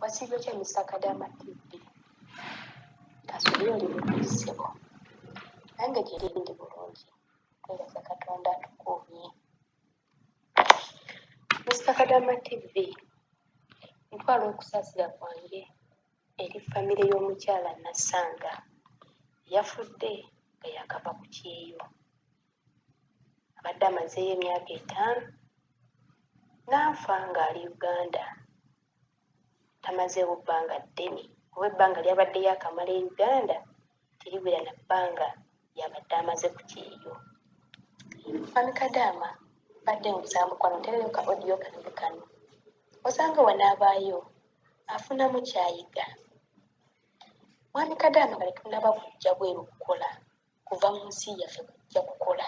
Wasiibyo kya Mr. Kadama TV. Kasubire oli butuusebo. Nange gyeri ndi bulungi. Twebaza Katonda atukuumye. Mr. Kadama TV. Ntwala okusaasira kwange eri famire y'omukyala Nassanga. Yafudde nga yakava ku kyeyo. Abadde amazeeyo emyaka 5 n'afa ng'ali Uganda. Tamazeewo bbanga ddene kuba ebbanga lyabadde yakamala e Uganda teriwera na bbanga yabadde amaze ku kyeyo. Mwami Kadama badde ngusaba mukwano ntereyo ka audio kano osanga wanaabaayo afunamu kyayiga. Mwami Kadama kale tunaba kujja bweru kukola kuva mu nsi yaffe kujja kukola.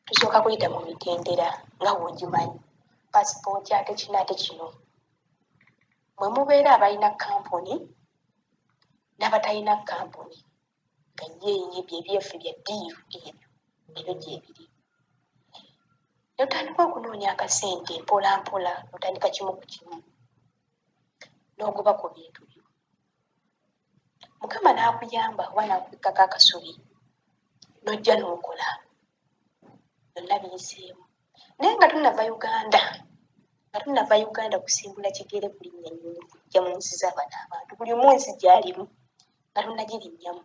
Tusooka kuyita mu mitendera nga bw'ogimanyi paasipooti ate kino ate kino. Mwe mubeera abalina kampuni n'abatalina kampuni nga ebyo ebyeffe bya ddiiru ebyo gyebiri. Ne tutandika okunoonya akasente mpola mpola, otandika kimu ku kimu n'ogoba ku bintu byo. Mukama n'akuyamba oba n'akubikkako akasubi n'ojja n'okola. Byonna biyiseemu. Naye nga tunava Uganda kusimbula kigere kulinnya nnyonyi kujja mu nsi z'abano abantu. Buli mu nsi gy'alimu nga tunnagirinnyamu.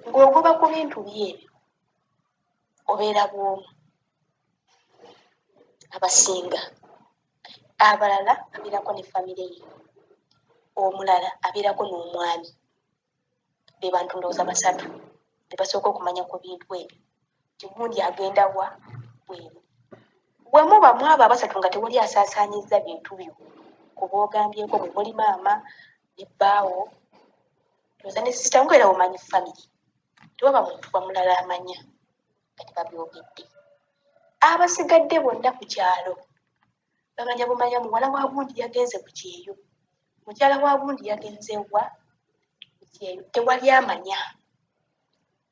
Ng'ogoba ku bintu byebyo obeera bw'omu. Abasinga abalala abeerako ne famire ye, omulala abeerako n'omwami. Be bantu ndowooza 3 be basooka okumanya ku bintu ebyo. Gundi agenda wa bweru. Bwe muba mwaba 3 nga tewali asaasaanyizza bintu byo kuba ogambyeko bwe muli maama ne bbaawo ndowooza ne sisita mubeera bumanyi famire. Tewaba muntu bamulala amanya nga tebabyogedde. Abasigadde bonna ku kyalo bamanya bumanya muwala wa gundi yagenze ku kyeyo, mukyala wa gundi yagenze wa ku kyeyo, tewali amanya.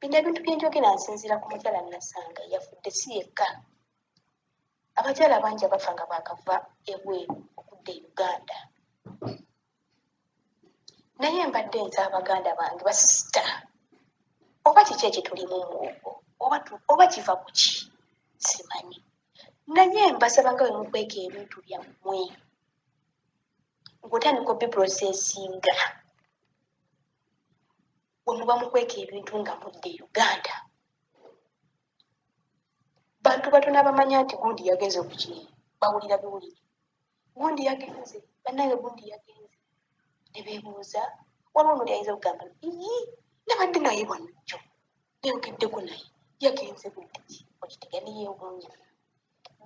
Bino ebintu bye njogera nsinziira ku mukyala Nassanga yafudde si yekka. Abakyala bangi abafa nga baakava ebweru okudda e Uganda. Naye mbadde nsaba baganda bange basisita oba kiki ekitulimu muwogo oba kiva ku ki simanyi. Naye mbasaba nga bwe mukweka ebintu byammwe ng'otandika obiprosesinga bwe muba mukweka ebintu nga mudde e Uganda. Bantu batono abamanya nti gundi yagenze ku kiri bawulira biwulire. Gundi yagenze, bannange gundi yagenze. Ne beebuuza waliwo n'oli ayinza okugamba nabadde naye bwannojjo neyogeddeko naye yagenze budde ki okitega ne yeewuunya.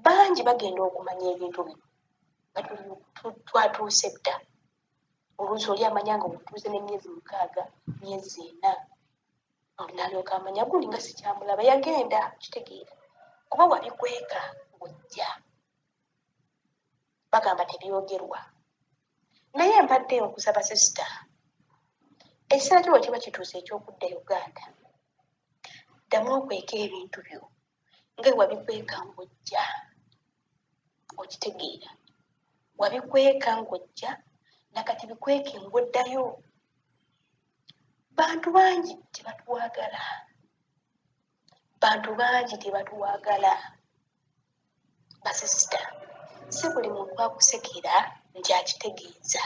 Bangi bagenda okumanya ebintu bino nga twatuuse dda. Oluusi oli amanya nga obutuuze n'emyezi 6 myezi 4 olunalyoka amanya gundi nga sikyamulaba yagenda kitegeera kuba wabikweka ng'ojja. Bagamba tebyogerwa. Naye mbadde nkusaba sisita ekiseera kyo bwe kiba kituuse eky'okudda Uganda ddamu okweka ebintu byo nga wabikweka ng'ojja okitegeera. Wabikweka ng'ojja nakati bikweke ng'oddayo. Bantu bangi tebatuwagala. Bantu bangi tebatuwagala. Basisita si buli muntu akusekera nti akitegeeza.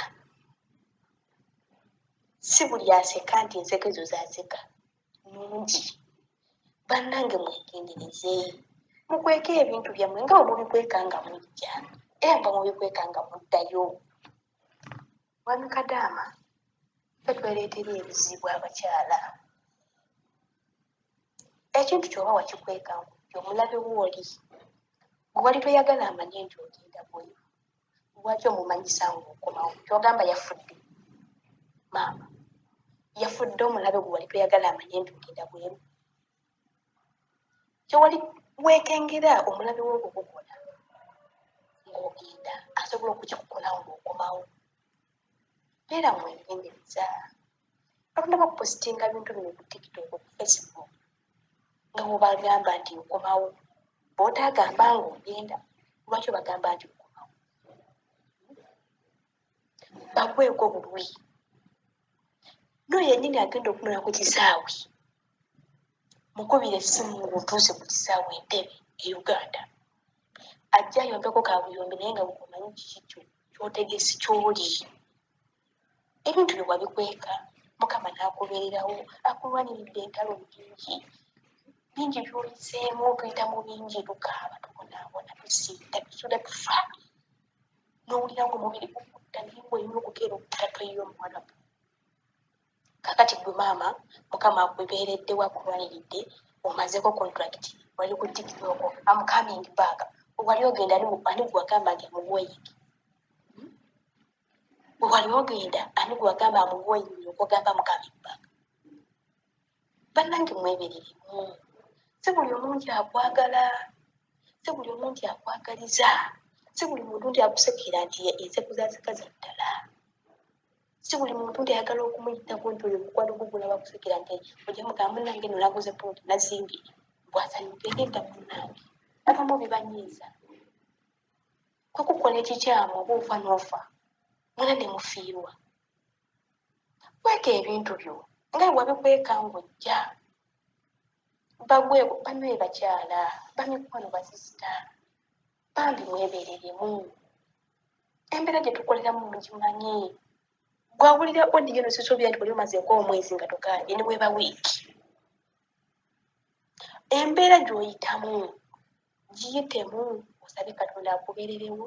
Si buli aseka nti enseko ezo z'aseka nungi. Bannange mwegendereze mukweke ebintu byammwe nga bwe mubikweka nga mujja era nga mubikweka nga muddayo. Mwami Kadama ffe twereetera ebizibu abakyala. Ekintu ky'oba wakikweka ng'ojja omulabe wooli gwe wali toyagala amanye nti ogenda bweru. Lwaki omumanyisa ng'okomawo? Ky'ogamba yafudde maama yafudde omulabe gwe wali toyagala amanye nti ogenda bweru. Kyewali weekengera omulabe w'okukukola ng'ogenda asobola okukikukola ng'okomawo. Beera mwegendereza. Batonda bakupositinga bintu bino ku TikTok, ku Facebook nga bw'obagamba nti okomawo. Bw'otaagamba ng'ogenda lwaki obagamba nti okomawo? bagweeko bulwi n'oyo yennyini agenda okunula ku kisaawe mukubira essimu ng'otuuse ku kisaawe Entebbe e Uganda ajja ayombeko kaabuyombi naye nga omanyi kiki kyotegesi ky'oli ebintu bye wabikweka Mukama n'akubeererawo akulwaniridde entalo bingi by'oyiseemu tuyita mu bingi tukaaba tubonaabona tusinda tusula tufa n'owulira ng'omubiri gukutta naye ng'olina okukeera okutta toyiyo omwana kakati gwe maama Mukama akubeereddewo akulwaniridde omazeko contract wali ku tiktok am coming back wali ogenda ani gwagamba nti amugoyiki wali ogenda ani gwagamba amugoyiki okugamba am coming back bannange mwebereremu si buli omu nti akwagala si buli omu nti akwagaliza si buli muntu nti akusekera nti enseku zaasekaza ddala si buli muntu nti ayagala okumuyitako nti oyo mukwano gugula bakusekera nti ojja mugamba munnange no naguze punti nazimbye bwasanyukegenda munnange abamu bibanyiiza kwekukola ekikyamu oba ofa n'ofa mwena ne mufiirwa kweka ebintu byo nga wabikweka ng'ojja bagweko banne bakyala bamikwano basisita bambi mwebereremu embeera gye tukoleramu mugimanyi gwawulira odiyo nososobya nti wali omazeeko omwezi nga tokanje ne bweba wiiki embeera gy'oyitamu giyitemu osabe Katonda akubeererewo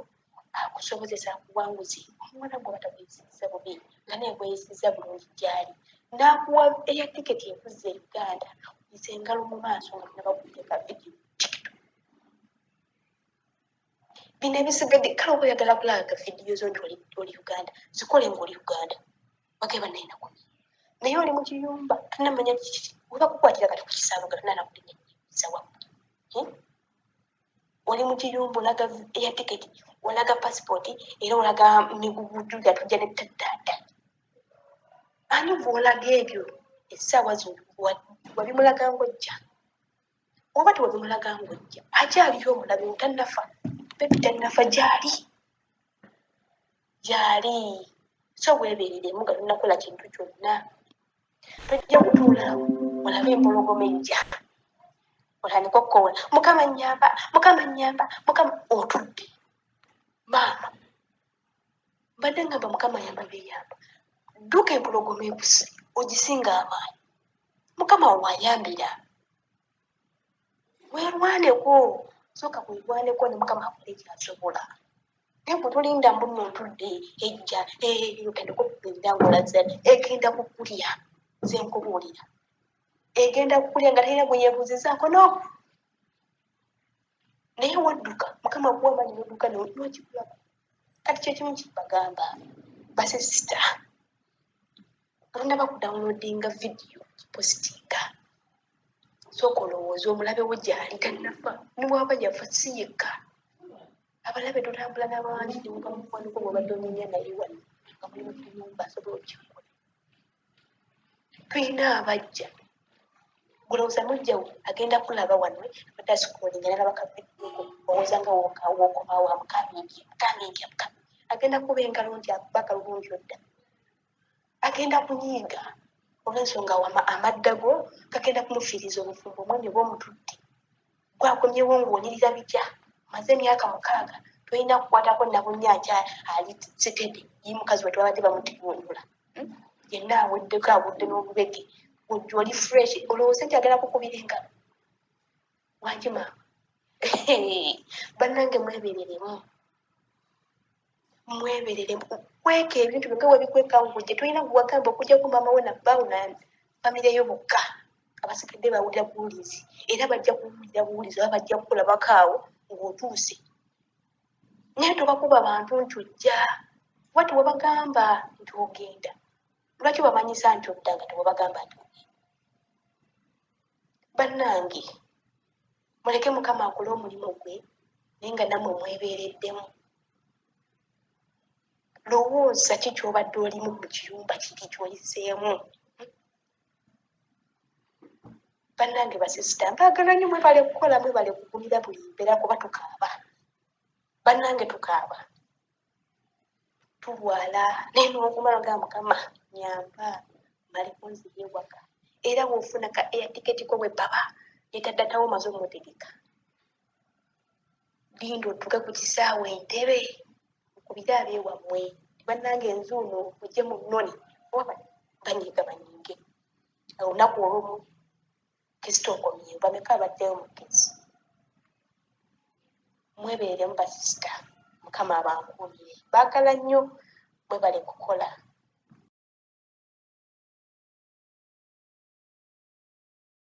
akusobozesa akuwanguze omwana gwe batakweyisizza bubi nga naye kweyisizza bulungi gyali n'akuwa eya tiketi ekuzza e Uganda oyise engalo mu maaso nga tunabakuteeka vidiyo TikTok bino ebisigadde kale oba oyagala kulaaga vidiyo zo nti oli Uganda zikole ng'oli Uganda bageba naye nakumi naye oli mu kiyumba tunamanya oba kukwatira kati ku kisaawe nga tunanakulinnyisa wamu oli mu kiyumba olaga eya tiketi olaga pasipooti era olaga migugudu gatujja ne tattaata ani gw'olaga ebyo essaawa zino wabimulaga ng'ojja oba tewabimulaga ng'ojja akyaliyo omulabe otannafa bebi tannafa gyali so weebeereremu nga tunnakola kintu kyonna tojja kutuulawo olabe empologoma ejja otandika okukola Mukama nnyamba Mukama otudde maama mbadde ngamba Mukama yamba beeyamba dduka empologoma ekuse ogisinga amaanyi Mukama waayambira weerwaneko sooka weerwaneko ne Mukama akole kyasobola naye bwe tolinda mbuno otudde ejja otandika okubeerera ng'olaza egenda kukulya nze nkubuulira egenda kukulya nga talina gwe yeebuuzizaako n'oku naye wadduka Mukama akuwa amaanyi n'odduka n'okikulako kati kyekimu kibagamba basisita olunaba kudawunloadinga vidiyo kipositinga sooka olowooza omulabe wo gyali tannafa ne bwaba yafa si yekka abalabe tutambula n'abangi ne muba mukwaniko bw'obadde onyenya naye wano nga muli mu kiyumba asobola okikola tulina abajja gulowooza mujjawo agenda kulaba wano abadde asikoolinga nalaba kavidiyo owooza nga wookobaawo amukamingi agenda kuba engalo nti akuba akalulungi odda agenda kunyiiga olw'ensonga amadda go gagenda kumufiiriza obufumbo omwami oba omutudde gwakomyewo ng'onyirira bijja maze emyaka 6 tolina kukwatako nabunnyanja ali sitede ye mukazi we twabadde bamutibuulula yenna aweddeko awudde n'obubege ojja oli fresh olowooza nti agenda kukubira engalo wangi maama bannange mwebereremu kweka ebintu byo nga webikweka ng'ojje tolina gwewagamba okujjako maama we nabbaawo na famire yo bokka abasigadde bawulira buwulizi era bajja kuwulira buwulizi oba bajja kukulabako awo ng'otuuse naye tobakuba bantu nti ojja oba tewabagamba nti ogenda lwaki bamanyisa nti odda nga tewabagamba nti ogenda bannange muleke Mukama akole omulimu gwe naye nga nammwe mwebeereddemu lowooza ki ky'obadde olimu mu kiyumba kiri ky'oyiseemu bannange basisita mbaagala nnyo mwebale kukola mwebale kugumira buli mbeera kuba tukaaba bannange tukaaba tulwala naye n'okumala nga mukama nyamba maliko nzire ewaka era bw'ofuna ka air ticket ko bwe baba yetaddatawo maze omutegeka linda otuuke ku kisaawe entebe okubira abeewammwe bannange enzuuno ojje mu nnoni oba banyiiga banyiige olunaku olumu kesitookomye bameka abaddeyo mu kesi mwebeeremu basisita mukama abankuumire baagala nnyo mwebale kukola